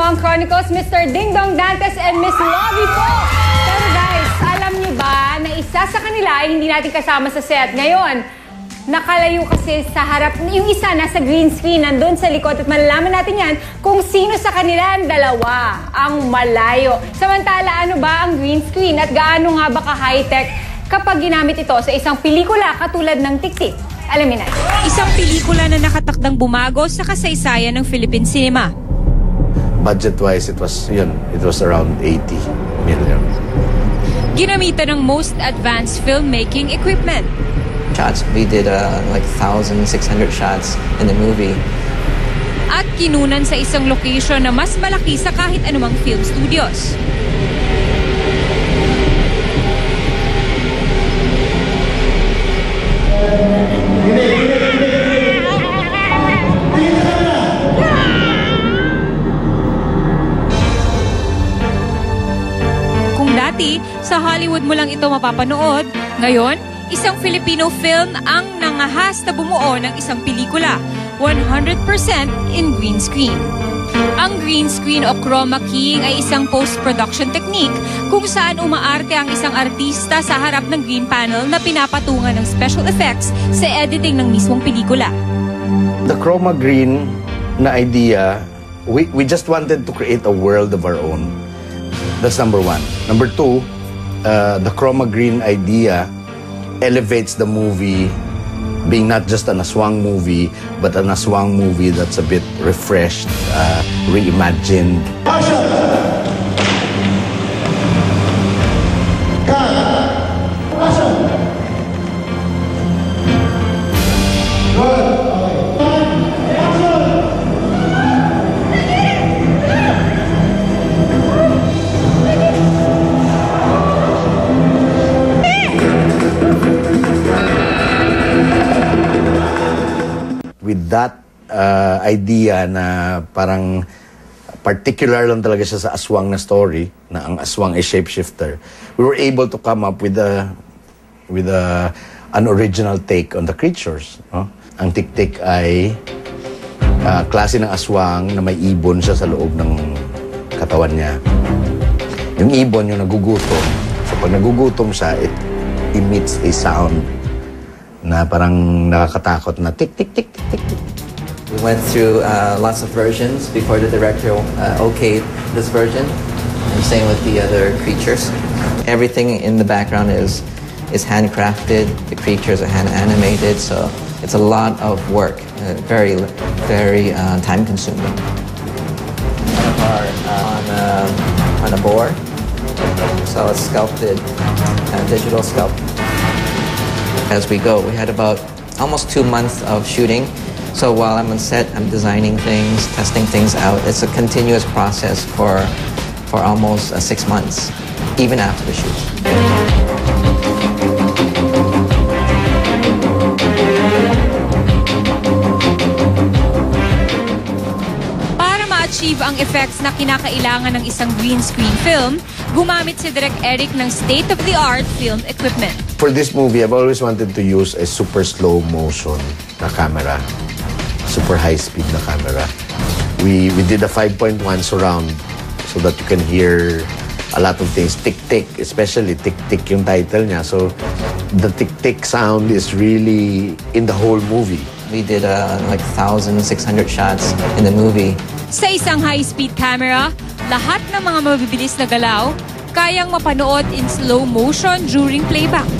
Aswang Chronicles, Mr. Ding Dong Dantes and Miss Lovie po. Pero guys, alam niyo ba na isa sa kanila ay hindi natin kasama sa set ngayon? Nakalayo kasi sa harap, yung isa nasa green screen, nandun sa likod at malalaman natin yan kung sino sa kanila ang dalawa ang malayo. Samantala, ano ba ang green screen at gaano nga ba ka-high-tech kapag ginamit ito sa isang pelikula katulad ng Tik-Tik? Alamin natin. Isang pelikula na nakatakdang bumago sa kasaysayan ng Philippine cinema. Budget-wise, it was around 80 million. Ginamitan ng most advanced filmmaking equipment. Shots. We did like 1,600 shots in the movie. At kinunan sa isang location na mas malaki sa kahit anumang film studios. Kung dati, sa Hollywood mo lang ito mapapanood, ngayon, isang Filipino film ang nangahas na bumuo ng isang pelikula, 100% in green screen. Ang green screen o chroma keying ay isang post-production technique kung saan umaarte ang isang artista sa harap ng green panel na pinapatungan ng special effects sa editing ng mismong pelikula. The chroma green na idea, we just wanted to create a world of our own. That's number one. Number two, the chroma green idea elevates the movie being not just an aswang movie, but an aswang movie that's a bit refreshed, reimagined. With that idea na parang particular lang talaga siya sa aswang na story, na ang aswang ay shapeshifter, we were able to come up with an original take on the creatures. No? Ang Tik-Tik ay klase ng aswang na may ibon siya sa loob ng katawan niya. Yung ibon yung nagugutom. So pag nagugutom siya, it emits a sound na parang nakakatakot na tik tik tik tik tik. We went through lots of versions before the director okayed this version, and same with the other creatures. Everything in the background is handcrafted. The creatures are hand animated, so it's a lot of work. Very time consuming. One of our on a board, so it's sculpted, digital sculpt. As we go, we had about almost 2 months of shooting. So while I'm on set, I'm designing things, testing things out. It's a continuous process for almost 6 months, even after the shoot. Para ma-achieve ang effects na kinakailangan ng isang green screen film, gumamit si Direk Eric ng state-of-the-art film equipment. For this movie, I've always wanted to use a super slow motion na camera, super high speed na camera. We did a 5.1 surround so that you can hear a lot of things. Tik-Tik, especially Tik-Tik yung title niya. So the Tik-Tik sound is really in the whole movie. We did like 1,600 shots in the movie. Sa isang high-speed camera, lahat ng mga mabibilis na galaw kayang mapanood in slow motion during playback.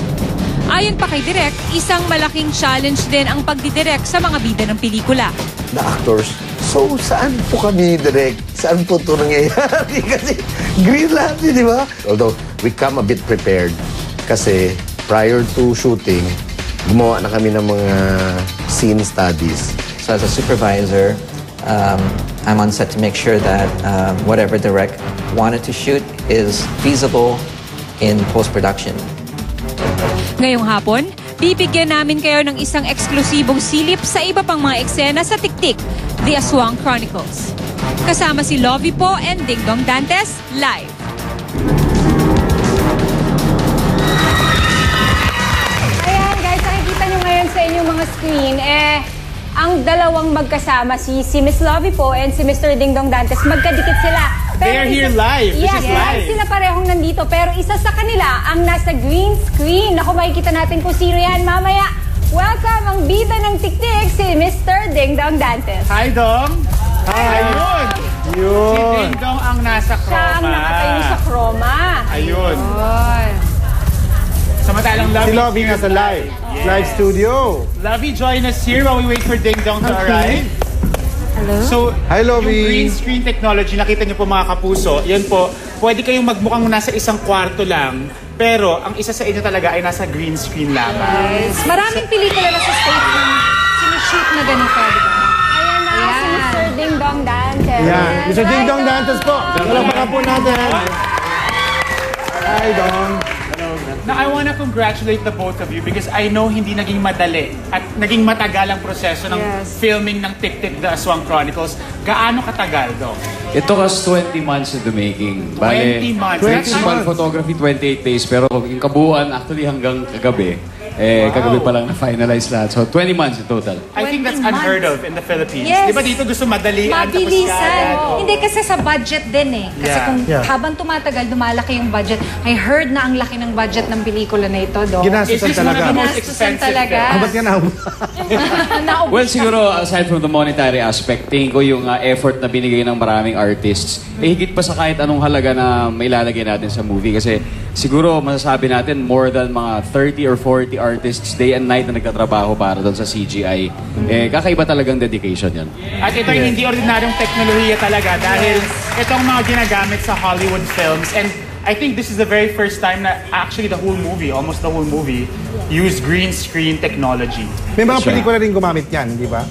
Ayon pa kay Direk, isang malaking challenge din ang pagdidirect sa mga bida ng pelikula. The actors, so saan po kami direct? Saan po ito nangyayari? Kasi green lahat, di ba? Although, we come a bit prepared kasi prior to shooting, gumawa na kami ng mga scene studies. So as a supervisor, I'm on set to make sure that whatever Direk wanted to shoot is feasible in post-production. Ngayong hapon, bibigyan namin kayo ng isang eksklusibong silip sa iba pang mga eksena sa Tik-Tik, The Aswang Chronicles. Kasama si Lovie po and Ding Dong Dantes, live. Ayan guys, nakikita nyo ngayon sa inyong mga screen, ang ang dalawang magkasama, si Miss Lovie po and si Mr. Dingdong Dantes, magkadikit sila. They are here live. This is live. Sila parehong nandito. Pero isa sa kanila ang nasa green screen. Naku, makikita natin kung sino yan mamaya. Welcome ang bida ng tiktik, si Mr. Dingdong Dantes. Hi, Dong. Hi. Ayun. Si Dingdong ang nasa Siya ang chroma. nakatayo sa chroma. Ayun. Ay. Samantalang Lovie. Si Lovie nasa live. Yes. Live studio. Lovie, join us here while we wait for Dingdong to arrive. Hello? So, Hi, Lovie. yung green screen technology, nakita niyo po mga kapuso, yan po, pwede kayong magmukhang nasa isang kwarto lang, pero ang isa sa inyo talaga ay nasa green screen lamang. Yes. Maraming pelikula na sa state na sinushoot na ganito, di ba? Ayan na si Mr. Dingdong Dantes. Yan. Mr. Dingdong Dantes po. Palakpakan po natin. Hi, Dong. Now, I want to congratulate the both of you because I know hindi naging madali at naging matagal ang proseso ng filming ng Tik Tik The Aswang Chronicles. Gaano katagal, Dong? It took us 20 months in the making. 20 months. Principal photography, 28 days. Pero yung kabuuan, actually hanggang kagabi. Kagabi pa lang na-finalize lahat. So, 20 months in total. I think that's 20 months. unheard of in the Philippines. Yes. Di ba dito gusto madalian? tapos Mabilisan. kaagad? Hindi kasi sa budget din eh. Kasi Yeah. kung Yeah. habang tumatagal, lumalaki yung budget. I heard na ang laki ng budget ng pelikula na ito, Dong. Is Ginastusan this one of talaga. the most Ginastusan expensive talaga. films? Ba't ka na? Naubos Well, na. siguro, aside from the monetary aspect, tingin ko yung effort na binigay ng maraming artists, higit pa sa kahit anong halaga na mailalagay natin sa movie. Kasi siguro, masasabi natin, more than mga 30 or 40 artists day and night na nagtatrabaho para doon sa CGI. Kakaiba talagang dedication yan. At ito yung hindi ordinaryong teknolohiya talaga dahil itong mga ginagamit sa Hollywood films. And I think this is the very first time na actually the whole movie, almost the whole movie, used green screen technology. May mga Sure. pelikula rin gumamit yan, di ba?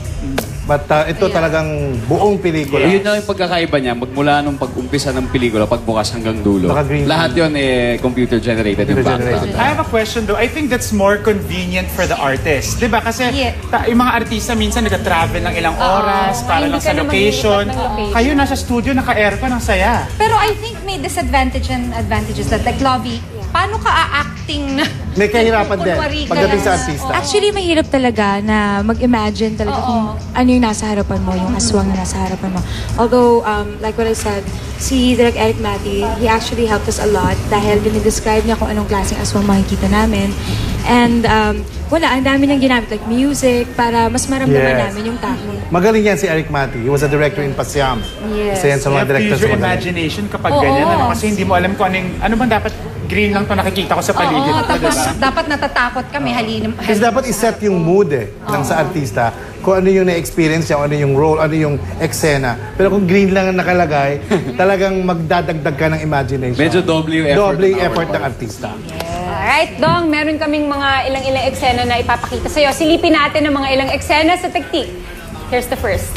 But ito talagang buong pelikula. Yun na yung pagkakaiba niya, magmula nung pag-umpisa ng pelikula, pagbukas hanggang dulo. Naka-green. Lahat yun computer-generated yung Computer-generated. background. I have a question though. I think that's more convenient for the artist. Di ba? Kasi Yeah. yung mga artista minsan nagka-travel ng ilang oras para Hindi lang ka sa na location. maglilipat ng location. Kayo nasa studio, naka-aircon, ang saya. Pero I think may disadvantage and advantages that. Like, Lovie, paano ka a-acting na? May kahirapan din Kunwari ka pagdating sa lang. artista. Actually, mahirap talaga na mag-imagine talaga kung ano yung nasa harapan mo, yung aswang na nasa harapan mo. Although, like what I said, si Direk Eric Mati, he actually helped us a lot dahil dinidescribe niya kung anong klaseng aswang makikita namin. And wala, ang dami niyang ginamit, like music, para mas maramdaman Yes. namin yung tao. Magaling yan si Eric Mati. He was a director in Pasiam. Yes. Isa yan sa You mga have to directors use your magaling. imagination kapag ganyan. Ano? Kasi hindi mo alam kung ano bang dapat green lang to nakikita ko sa paligid. Oo, ko, tapos diba? dapat natatakot kami. Kasi dapat iset yung mood ng sa artista kung ano yung na-experience niya, ano yung role, ano yung eksena. Pero kung green lang ang nakalagay, talagang magdadagdag ka ng imagination. Medyo doble yung effort. Doble yung ng our effort ng part. artista. Alright, Dong, meron kaming mga ilang eksena na ipapakita sa'yo. Silipin natin ang mga ilang eksena sa Tik Tik. Here's the first.